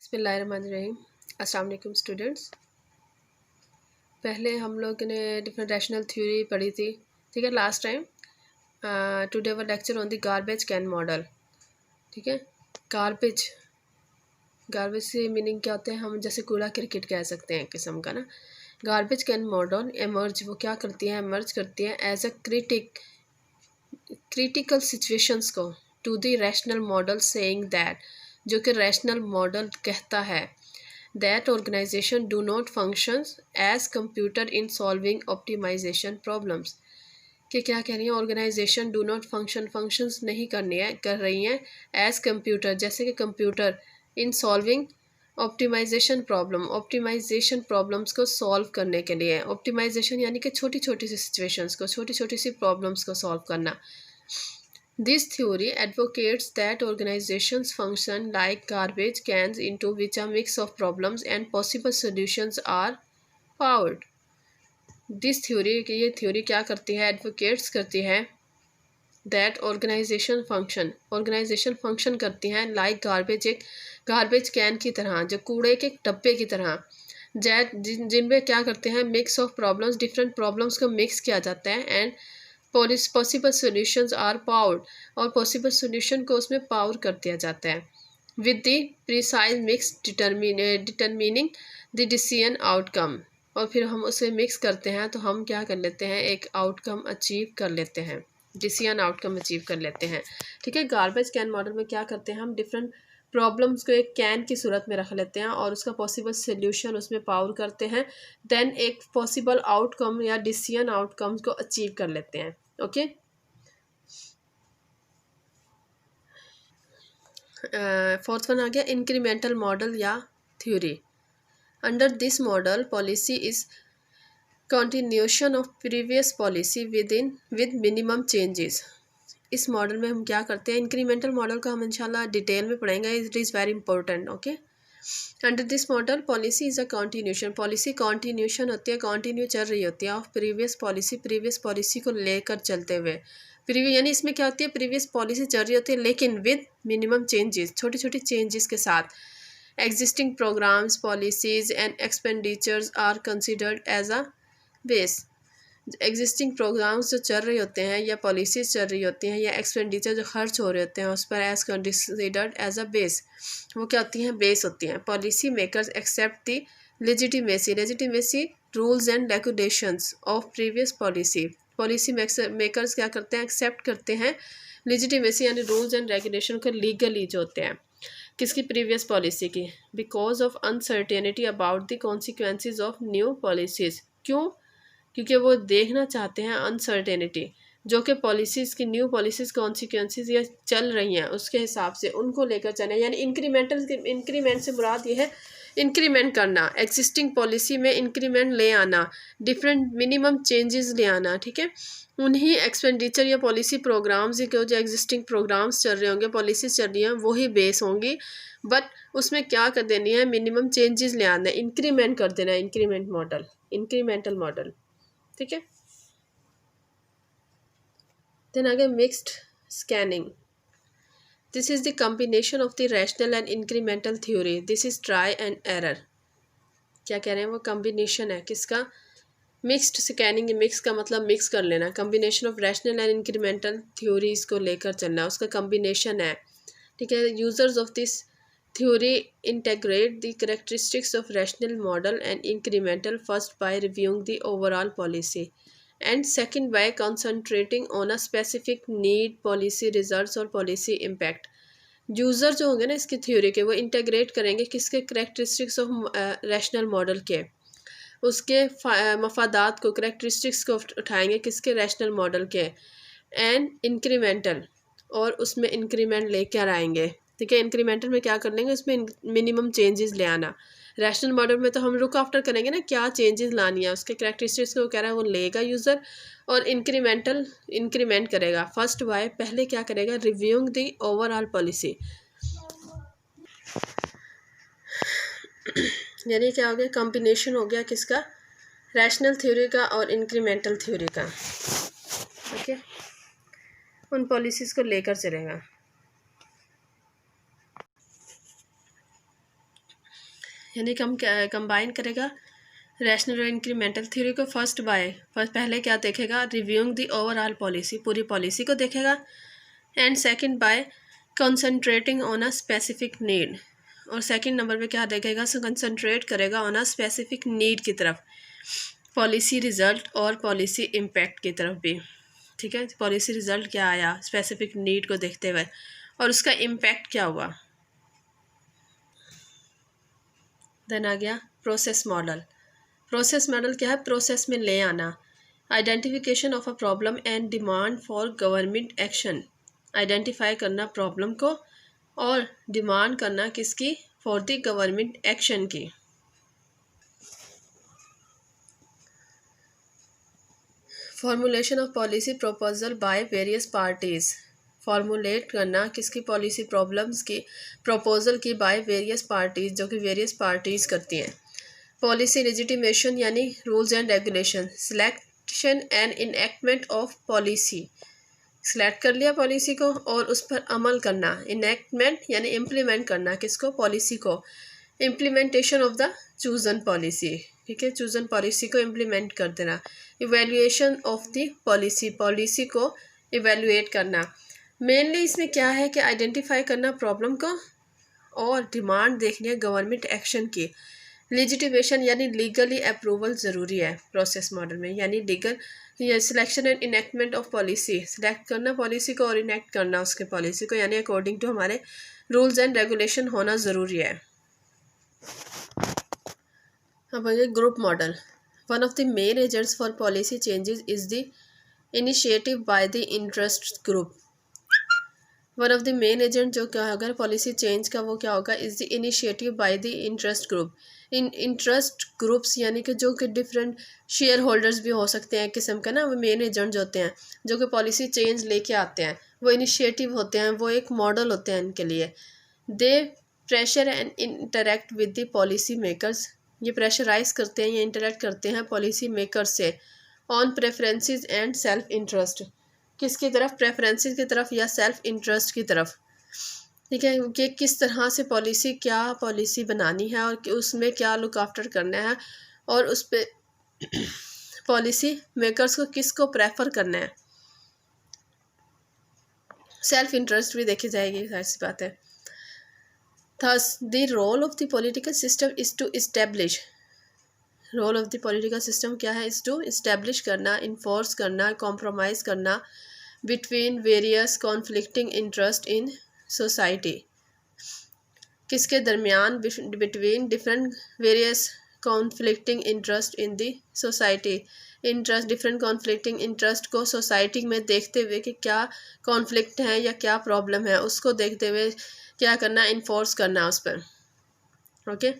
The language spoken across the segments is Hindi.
बिस्मिल्लाहिर्रहमानिर्रहीम। अस्सलाम वालेकुम स्टूडेंट्स। पहले हम लोग ने डिफरेंट रैशनल थ्योरी पढ़ी थी, ठीक है, last time. Today our lecture on the garbage can model. ठीक है, गार्बेज से मीनिंग क्या होता है? हम जैसे कूड़ा क्रिकेट कह सकते हैं, किस्म का ना। गार्बेज कैन मॉडल एमर्ज, वो क्या करती है? एमर्ज करती है एज अ क्रिटिकल सिचुएशंस को to the rational model, saying that, जो कि रैशनल मॉडल कहता है that organization do not functions as computer in solving optimization problems। कि क्या कह रही है? ऑर्गेनाइजेशन डू नॉट फंक्शंस नहीं कर रही हैं एज कंप्यूटर, जैसे कि computer, in solving optimisation problems को सॉल्व करने के लिए। ऑप्टिमाइजेशन यानी कि छोटी छोटी सी सिचुएशंस को, छोटी छोटी सी प्रॉब्लम्स को सॉल्व करना। This theory advocates that organizations function like garbage cans into which a mix of problems and possible solutions are poured। This theory, ये theory क्या करती है? Advocates करती है that organization function करती हैं like garbage, एक garbage can की तरह, जो कूड़े के डब्बे की तरह, जिनमें क्या करते हैं? Mix of problems, different problems को मिक्स किया जाता है, and possible solutions are powered, और पॉसिबल सॉल्यूशन को उसमें पावर कर दिया जाता है with the precise mix determining the decision outcome. और फिर हम उसे मिक्स करते हैं तो हम क्या कर लेते हैं? एक आउटकम अचीव कर लेते हैं, डिसीजन आउटकम अचीव कर लेते हैं। ठीक है, गार्बेज कैन मॉडल में क्या करते हैं? हम डिफरेंट प्रॉब्लम्स को एक कैन की सूरत में रख लेते हैं और उसका पॉसिबल सोल्यूशन उसमें पावर करते हैं, देन एक पॉसिबल आउटकम या डिसीजन आउटकम को अचीव कर लेते हैं। ओके, फोर्थ वन आ गया इंक्रीमेंटल मॉडल या theory. Under this model policy is continuation of previous policy with minimum changes. इस मॉडल में हम क्या करते हैं? इंक्रीमेंटल मॉडल को हम इंशाल्लाह डिटेल में पढ़ेंगे, it is very important. Okay, under this model policy is a continuation, policy continuation होती है, कंटिन्यू चल रही होती है ऑफ प्रीवियस पॉलिसी को लेकर चलते हुए। प्रीवियस यानी इसमें क्या होती है? प्रीवियस पॉलिसी चल रही होती है लेकिन विद मिनिमम चेंजेस, छोटी छोटी चेंजेस के साथ। Existing programs, policies and expenditures are considered as a base. Existing programs जो चल रहे होते हैं या पॉलिसीज चल रही होती हैं या एक्सपेंडिचर जो खर्च हो रहे होते हैं उस पर as considered as a base, वो क्या होती हैं? बेस होती हैं। Policy makers accept the legitimacy rules and regulations of previous policy makers क्या करते हैं? एक्सेप्ट करते हैं लेजिटिमेसी यानी रूल्स एंड रेगुलेशन को, लीगली जो होते हैं, किसकी? प्रीवियस पॉलिसी की। Because of uncertainty about the consequences of new policies. क्यों? क्योंकि वो देखना चाहते हैं अनसर्टेनिटी, जो कि पॉलिसीज़ की, न्यू पॉलिसीज़ कॉन्सिक्वेंसेज या चल रही हैं उसके हिसाब से उनको लेकर चलें। यानी इंक्रीमेंट से मुराद ये है इंक्रीमेंट करना, एग्जिस्टिंग पॉलिसी में इंक्रीमेंट ले आना, डिफरेंट मिनिमम चेंजेस ले आना। ठीक है, उन्हीं एक्सपेंडिचर या पॉलिसी प्रोग्राम्स के जो एग्जिस्टिंग प्रोग्राम्स चल रहे होंगे, पॉलिसीज चल रही हैं, वही बेस होंगी, बट उसमें क्या कर देनी है? मिनिमम चेंजेस ले आना है, इंक्रीमेंट कर देना है, इंक्रीमेंटल मॉडल। ठीक है, देन आगे mixed scanning. This is the combination of the rational and incremental theory, this is try and error. क्या कह रहे हैं? वो कॉम्बिनेशन है किसका? Mixed scanning. मिक्स का मतलब मिक्स कर लेना, combination of rational and incremental theories को लेकर चलना, उसका कॉम्बिनेशन है। ठीक है, users of this theory integrate the characteristics of rational model and incremental, first by reviewing the overall policy and second by concentrating on a specific need, policy results और policy impact। यूज़र जो होंगे ना इसकी थ्योरी के, वो इंटेग्रेट करेंगे किसके? करेक्टरिस्टिक्स ऑफ रैशनल मॉडल के, उसके मफादात को, करेक्टरिस्टिक्स को उठाएंगे किसके? रैशनल मॉडल के, एंड इंक्रीमेंटल, और उसमें इंक्रीमेंट लेकर आएंगे। ठीक है, इंक्रीमेंटल में क्या कर लेंगे? उसमें मिनिमम चेंजेस ले आना। रैशनल मॉडल में तो हम लुक आफ्टर करेंगे ना, क्या चेंजेस लानी है, उसके करेक्टरिस्टिक्स को कह रहा है वो लेगा यूज़र, और इंक्रीमेंटल इंक्रीमेंट करेगा। फर्स्ट बाय पहले क्या करेगा? Reviewing the overall policy. यानी क्या हो गया? कॉम्बिनेशन हो गया किसका? रैशनल थ्योरी का और इंक्रीमेंटल थ्योरी का। ओके, उन पॉलिसीज़ को लेकर चलेगा। यानी कंबाइन करेगा रैशनल और इंक्रीमेंटल थ्योरी को। फर्स्ट पहले क्या देखेगा, रिव्यूइंग द ओवरऑल पॉलिसी, पूरी पॉलिसी को देखेगा। And second by concentrating on a specific need, और सेकंड नंबर पे क्या देखेगा, कंसंट्रेट करेगा ऑन अ स्पेसिफिक नीड की तरफ, पॉलिसी रिजल्ट और पॉलिसी इम्पैक्ट की तरफ भी। ठीक है, पॉलिसी रिजल्ट क्या आया स्पेसिफिक नीड को देखते हुए, और उसका इम्पैक्ट क्या हुआ। देन आ गया प्रोसेस मॉडल। प्रोसेस मॉडल क्या है, प्रोसेस में ले आना, identification of a problem and demand for government action, identify करना प्रॉब्लम को और डिमांड करना किसकी, फॉर द गवर्नमेंट एक्शन की। Formulation of policy proposal by various parties, formulate करना किसकी, पॉलिसी प्रॉब्लम्स की प्रपोजल की बाय वेरियस पार्टीज, जो कि वेरियस पार्टीज करती हैं। पॉलिसी लेजिटिमेशन यानी rules and regulation, selection and enactment of policy, select कर लिया पॉलिसी को और उस पर अमल करना, इनएक्टमेंट यानी इम्प्लीमेंट करना किसको, पॉलिसी को, implementation of the chosen policy. ठीक है, चूजन पॉलिसी को इम्प्लीमेंट कर देना। Evaluation of the policy, policy को इवेल्युएट करना। मेनली इसमें क्या है कि आइडेंटिफाई करना प्रॉब्लम को और डिमांड देखनी है गवर्नमेंट एक्शन की। लेजिटिमेशन यानी लीगली अप्रूवल ज़रूरी है प्रोसेस मॉडल में, यानी legal selection and enactment of policy, select करना पॉलिसी को और इनेक्ट करना उसके पॉलिसी को, यानी अकॉर्डिंग टू हमारे रूल्स एंड रेगुलेशन होना ज़रूरी है। अब आगे group model. One of the main agents for policy changes is the initiative by the interest group. One of the main agent जो क्या होगा पॉलिसी चेंज का, वो क्या होगा, is the initiative by the interest group. In interest groups यानी कि जो कि डिफरेंट शेयर होल्डर्स भी हो सकते हैं किस्म का ना, वो मेन एजेंट जो होते हैं जो कि पॉलिसी चेंज लेके आते हैं, वो इनिशिएटिव होते हैं, वो एक मॉडल होते हैं इनके लिए। They pressure and interact with the policy makers, ये प्रेशराइज करते हैं, ये इंटरेक्ट करते हैं पॉलिसी मेकर्स से, on preferences and self interest, किसकी तरफ, प्रेफरेंसेस की तरफ या सेल्फ इंटरेस्ट की तरफ। ठीक है, कि किस तरह से पॉलिसी, क्या पॉलिसी बनानी है और उसमें क्या लुक आफ्टर करना है, और उस पर पॉलिसी मेकर्स को किसको प्रेफर करना है। सेल्फ इंटरेस्ट भी देखी जाएगी, ऐसी बात है। Thus the role of the political system is to establish, role of the political system क्या है, इज टू इस्टेब्लिश करना, इन्फोर्स करना, कॉम्प्रोमाइज़ करना between various conflicting interest in society, किसके दरमियान, between different various conflicting interest in the society, interest different conflicting interest को सोसाइटी में देखते हुए कि क्या कॉन्फ्लिक्ट है या क्या प्रॉब्लम है, उसको देखते हुए क्या करना, इन्फोर्स करना उस पर। ओके,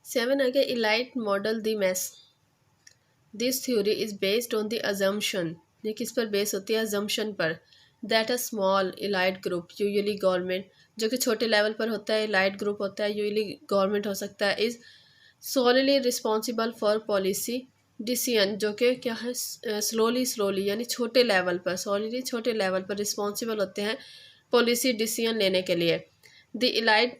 सेवन आगे elite model the mass. This theory is based on the assumption, ये किस पर बेस होती है, अजम्पशन पर, that a small elite group usually government, जो कि छोटे लेवल पर होता है, इलाइट ग्रुप होता है, यूजुअली गवर्नमेंट हो सकता है, is solely responsible for policy decision, जो कि क्या है, स्लोली यानी छोटे लेवल पर, सोलली छोटे लेवल पर रिस्पॉन्सिबल होते हैं पॉलिसी डिसीजन लेने के लिए। The elite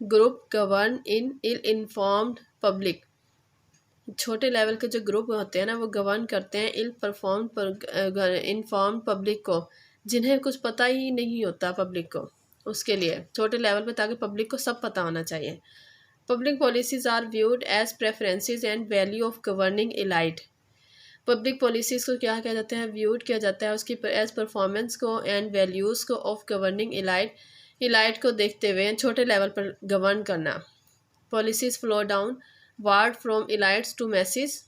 group govern in ill informed public, छोटे लेवल के जो ग्रुप होते हैं ना, वो गवर्न करते हैं इन्फॉर्म पब्लिक को, जिन्हें कुछ पता ही नहीं होता पब्लिक को, उसके लिए छोटे लेवल पे, ताकि पब्लिक को सब पता होना चाहिए। Public policies are viewed as preferences and value of governing elite, public policies को क्या कहा जाता है, व्यूड किया जाता है उसकी एज परफॉर्मेंस को एंड वैल्यूज़ को ऑफ गवर्निंग इलाइट, इलाइट को देखते हुए छोटे लेवल पर गवर्न करना। Policies flow downward from elites to masses,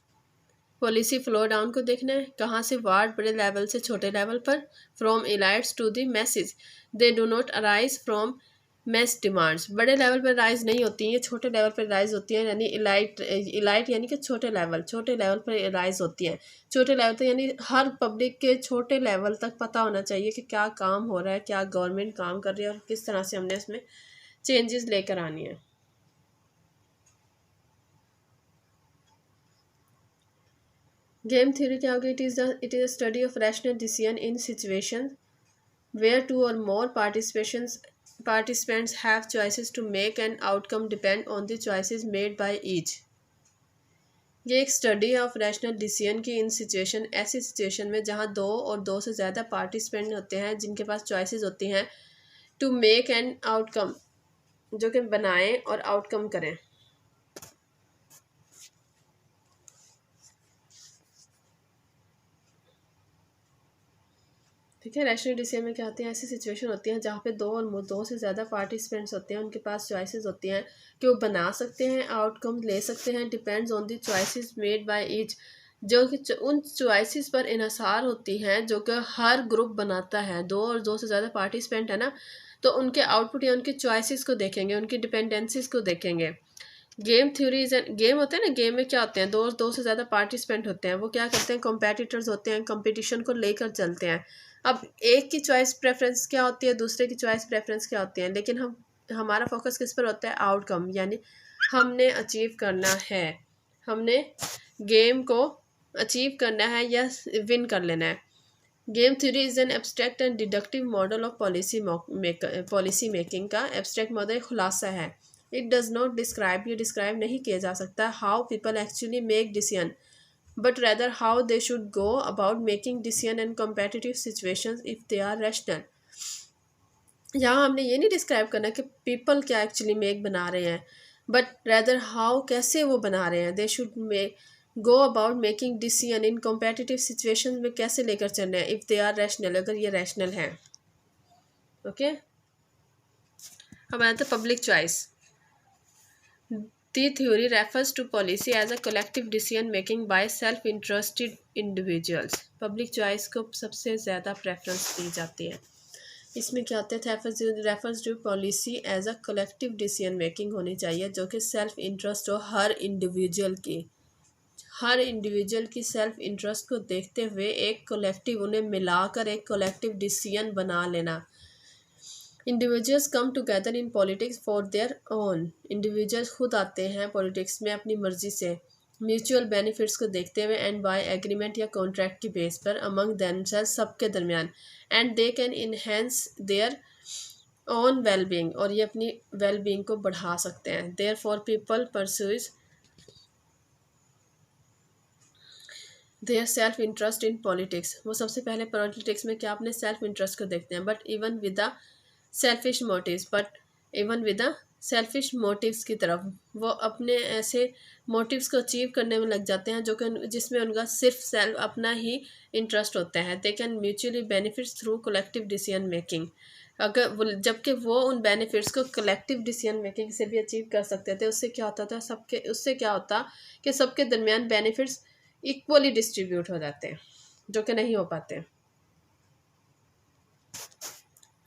policy flow down को देखना है, कहाँ से, वार्ड बड़े लेवल से छोटे लेवल पर, from elites to the masses, they do not arise from mass demands, बड़े लेवल पर राइज नहीं होती हैं, ये छोटे लेवल पर राइज होती हैं, यानी इलाइट यानी कि छोटे लेवल पर राइज होती हैं, छोटे लेवल पर, यानी हर पब्लिक के छोटे लेवल तक पता होना चाहिए कि क्या काम हो रहा है, क्या गवर्नमेंट काम कर रही है और किस तरह से हमने इसमें चेंजेस लेकर आनी है। गेम थ्योरी क्या होगी? It is a study of rational decision in situation where two or more participants have choices to make and outcome depend on the choices made by each. ये एक स्टडी ऑफ रैशनल डिसीजन की इन सिचुएशन, ऐसी सिचुएशन में जहाँ दो और दो से ज़्यादा पार्टिसिपेंट होते हैं जिनके पास चॉइसेस होती हैं टू मेक एन आउटकम, जो कि बनाएं और आउटकम करें। ठीक है, रैशनल डिसीजन में क्या होती है? ऐसी सिचुएशन होती है जहाँ पे दो से ज़्यादा पार्टिसिपेंट्स होते हैं, उनके पास चॉइसेस होती हैं कि वो बना सकते हैं, आउटकम ले सकते हैं, depends on the choices made by each, जो कि उन चॉइसेस पर इन्हसार होती हैं जो कि हर ग्रुप बनाता है। दो से ज़्यादा पार्टिसिपेंट है ना, तो उनके आउटपुट या उनकी चॉइसेस को देखेंगे, उनकी डिपेंडेंसीज को देखेंगे। गेम थ्योरी इज गेम होता है ना, गेम में क्या होते हैं? दो से ज़्यादा पार्टिसिपेंट होते हैं, वो क्या करते हैं? कॉम्पिटिटर्स होते हैं, कंपटीशन को लेकर चलते हैं। अब एक की चॉइस प्रेफरेंस क्या होती है, दूसरे की चॉइस प्रेफरेंस क्या होती है, लेकिन हमारा फोकस किस पर होता है? आउटकम, यानी हमने अचीव करना है, हमने गेम को अचीव करना है या विन कर लेना है। Game theory is an abstract and deductive model of policy making का एब्स्ट्रैक्ट मॉडल खुलासा है। इट डज नॉट डिस्क्राइब, ये डिस्क्राइब नहीं किया जा सकता how people actually make decision, but rather how they should go about making decision in competitive situations if they are rational. यहाँ हमने ये नहीं डिस्क्राइब करना कि पीपल क्या एक्चुअली मेक बना रहे हैं, बट रैदर हाउ, कैसे वो बना रहे हैं। They should go about making decision in competitive situation में कैसे लेकर चलना है, इफ़ दे आर रैशनल, अगर ये रैशनल हैं। ओके, अब आते हैं public choice. The theory refers to policy as a collective decision making by self-interested individuals. Public choice को सबसे ज़्यादा प्रेफरेंस दी जाती है। इसमें क्या होता है? Refers to policy as a collective decision making होनी चाहिए जो कि सेल्फ इंटरेस्ट हो हर इंडिविजुअल की सेल्फ इंटरेस्ट को देखते हुए एक कलेक्टिव, उन्हें मिलाकर एक कलेक्टिव डिसीजन बना लेना। Individuals come together in politics for their own, individuals खुद आते हैं पॉलिटिक्स में अपनी मर्जी से, म्यूचुअल बेनिफिट्स को देखते हुए एंड बाय एग्रीमेंट या कॉन्ट्रैक्ट की बेस पर अमंग देमसेल्व्स, सबके दरमियान, and they can enhance their own wellbeing, और ये अपनी वेलबींग को बढ़ा सकते हैं। Therefore people pursues their self interest in politics, वो सबसे पहले पॉलिटिक्स में क्या अपने सेल्फ इंटरेस्ट को देखते हैं, but even with the selfish motives की तरफ वो अपने ऐसे मोटिव्स को अचीव करने में लग जाते हैं जो कि जिसमें उनका सिर्फ सेल्फ अपना ही इंटरेस्ट होता है। They can mutually benefits through collective decision making, जबकि वो उन बेनिफिट्स को कलेक्टिव डिसीजन मेकिंग से भी अचीव कर सकते थे। उससे क्या होता कि सबके दरमियान बेनिफिट्स इक्वली डिस्ट्रीब्यूट हो जाते हैं, जो कि नहीं हो पाते।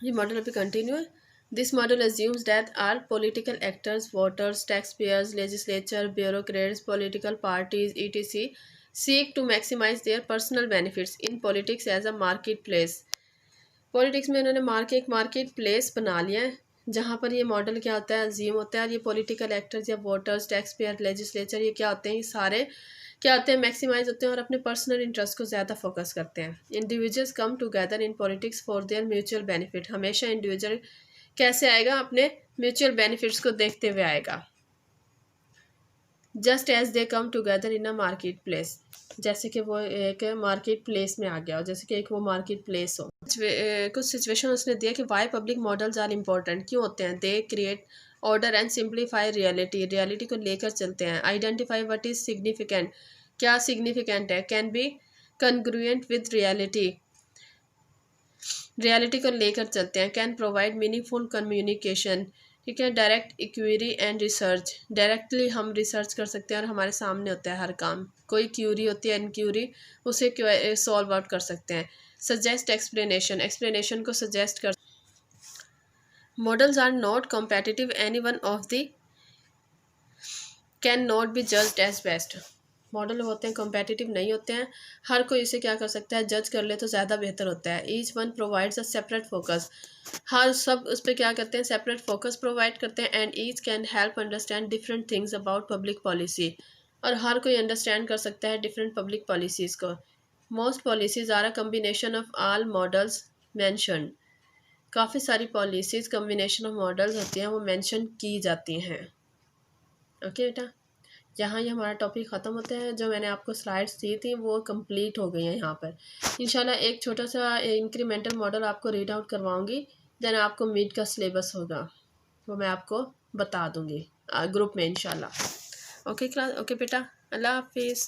ये मॉडल अभी कंटिन्यू है। This model assumes that all political actors, voters, taxpayers, legislature, bureaucrats, political parties, etc. seek to maximize their personal benefits in politics as a marketplace. Politics में इन्होंने एक मार्केट प्लेस बना लिया है जहाँ पर ये मॉडल क्या होता है? अज्यूम होता है, और ये पॉलिटिकल एक्टर्स या वोटर्स, टैक्स पेयर, लेजिस्लेचर, ये क्या होते हैं? ये सारे क्या होते हैं? मैक्सिमाइज होते हैं और अपने पर्सनल इंटरेस्ट को ज़्यादा फोकस करते हैं। Individuals come together in politics for their mutual benefit, हमेशा इंडिविजुअल कैसे आएगा? अपने म्यूचुअल बेनिफिट्स को देखते हुए आएगा। Just as they come together in a market place, जैसे कि वो एक मार्केट प्लेस में आ गया हो, जैसे कि एक वो मार्केट प्लेस हो। कुछ सिचुएशन उसने दिया कि why public models are important, क्यों होते हैं? They create order and simplify reality को लेकर चलते हैं। आइडेंटिफाई व्हाट इज सिग्निफिकेंट, क्या सिग्निफिकेंट है। Can be congruent with reality को लेकर चलते हैं। कैन प्रोवाइड मीनिंगफुल कम्युनिकेशन, ठीक है। डायरेक्ट इक्वेरी एंड रिसर्च, डायरेक्टली हम रिसर्च कर सकते हैं और हमारे सामने होता है हर काम। कोई क्यूरी होती है, इनक्यूरी, उसे सॉल्व आउट कर सकते हैं। सजेस्ट एक्सप्लेनेशन को सजेस्ट कर। Models are not competitive, any one of the can not be judged as best. Model होते हैं कॉम्पिटिटिव नहीं होते हैं, हर कोई इसे क्या कर सकता है? जज कर ले तो ज़्यादा बेहतर होता है। Each one provides a separate focus, हर सब उस पर क्या करते हैं? सेपरेट फोकस प्रोवाइड करते हैं। And each can help understand different things about public policy, और हर कोई अंडरस्टैंड कर सकता है डिफरेंट पब्लिक पॉलिसीज़ को। Most policies are a combination of all models mentioned. काफ़ी सारी पॉलिसीज़ कम्बिनेशन ऑफ मॉडल्स होती हैं, वो मेंशन की जाती हैं। ओके बेटा, यहाँ ये हमारा टॉपिक ख़त्म होता है। जो मैंने आपको स्लाइड्स दी थी वो कंप्लीट हो गई हैं यहाँ पर। इंशाल्लाह एक छोटा सा इंक्रीमेंटल मॉडल आपको रीड आउट करवाऊँगी, देन आपको मिड का सिलेबस होगा वो मैं आपको बता दूँगी ग्रुप में इंशाल्लाह। ओके क्लास, ओके बेटा, अल्लाह हाफिज़।